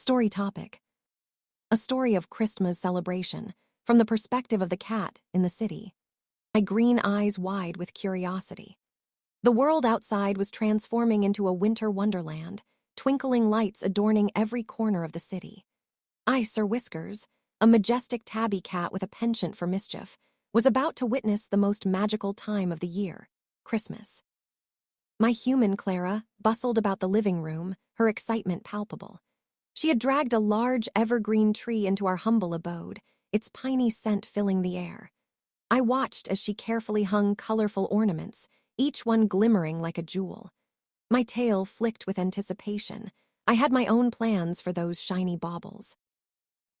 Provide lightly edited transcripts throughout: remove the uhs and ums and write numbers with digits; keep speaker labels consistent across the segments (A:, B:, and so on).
A: Story topic: a story of Christmas celebration from the perspective of the cat in the city. My green eyes wide with curiosity. The world outside was transforming into a winter wonderland, twinkling lights adorning every corner of the city. I, Sir Whiskers, a majestic tabby cat with a penchant for mischief, was about to witness the most magical time of the year, Christmas. My human Clara bustled about the living room, her excitement palpable. She had dragged a large evergreen tree into our humble abode, its piney scent filling the air. I watched as she carefully hung colorful ornaments, each one glimmering like a jewel. My tail flicked with anticipation. I had my own plans for those shiny baubles.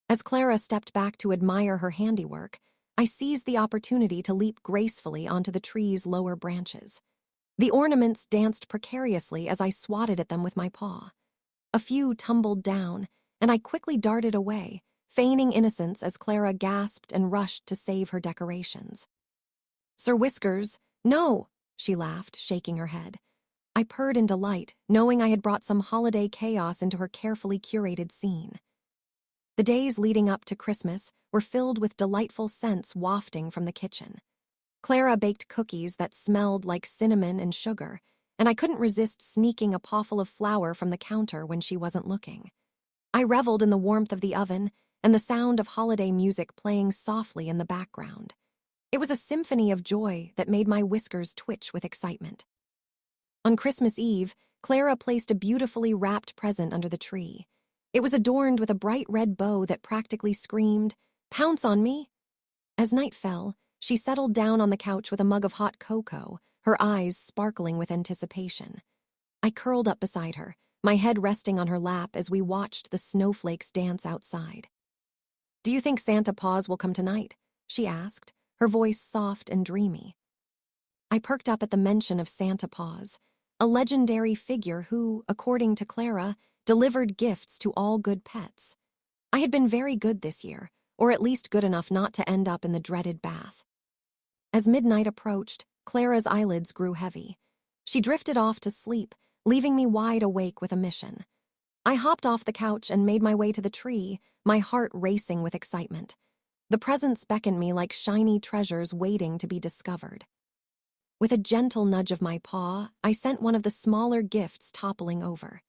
A: As Clara stepped back to admire her handiwork, I seized the opportunity to leap gracefully onto the tree's lower branches. The ornaments danced precariously as I swatted at them with my paw. A few tumbled down, and I quickly darted away, feigning innocence as Clara gasped and rushed to save her decorations. "Sir Whiskers, no!" she laughed, shaking her head. I purred in delight, knowing I had brought some holiday chaos into her carefully curated scene. The days leading up to Christmas were filled with delightful scents wafting from the kitchen. Clara baked cookies that smelled like cinnamon and sugar, and I couldn't resist sneaking a pawful of flour from the counter when she wasn't looking. I reveled in the warmth of the oven and the sound of holiday music playing softly in the background. It was a symphony of joy that made my whiskers twitch with excitement. On Christmas Eve, Clara placed a beautifully wrapped present under the tree. It was adorned with a bright red bow that practically screamed, "Pounce on me!" As night fell, she settled down on the couch with a mug of hot cocoa, her eyes sparkling with anticipation. I curled up beside her, my head resting on her lap as we watched the snowflakes dance outside. "Do you think Santa Paws will come tonight?" she asked, her voice soft and dreamy. I perked up at the mention of Santa Paws, a legendary figure who, according to Clara, delivered gifts to all good pets. I had been very good this year, or at least good enough not to end up in the dreaded bath. As midnight approached, Clara's eyelids grew heavy. She drifted off to sleep, leaving me wide awake with a mission. I hopped off the couch and made my way to the tree, my heart racing with excitement. The presents beckoned me like shiny treasures waiting to be discovered. With a gentle nudge of my paw, I sent one of the smaller gifts toppling over.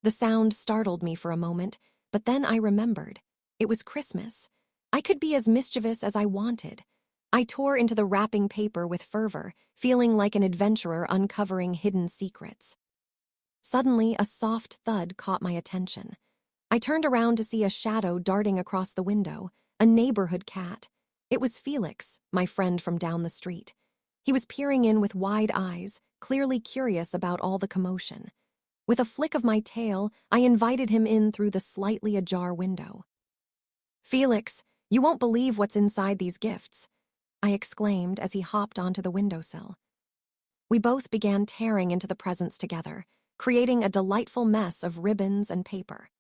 A: The sound startled me for a moment, but then I remembered. It was Christmas. I could be as mischievous as I wanted. I tore into the wrapping paper with fervor, feeling like an adventurer uncovering hidden secrets. Suddenly, a soft thud caught my attention. I turned around to see a shadow darting across the window, a neighborhood cat. It was Felix, my friend from down the street. He was peering in with wide eyes, clearly curious about all the commotion. With a flick of my tail, I invited him in through the slightly ajar window. "Felix, you won't believe what's inside these gifts," I exclaimed as he hopped onto the windowsill. We both began tearing into the presents together, creating a delightful mess of ribbons and paper.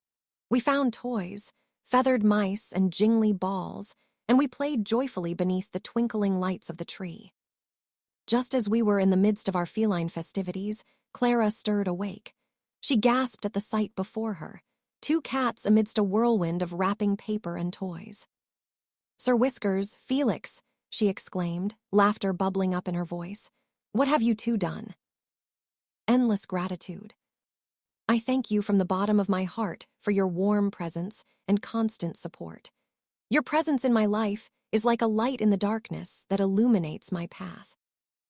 A: We found toys, feathered mice and jingly balls, and we played joyfully beneath the twinkling lights of the tree. Just as we were in the midst of our feline festivities, Clara stirred awake. She gasped at the sight before her, two cats amidst a whirlwind of wrapping paper and toys. "Sir Whiskers, Felix," she exclaimed, laughter bubbling up in her voice. "What have you two done?" "Endless gratitude. I thank you from the bottom of my heart for your warm presence and constant support. Your presence in my life is like a light in the darkness that illuminates my path."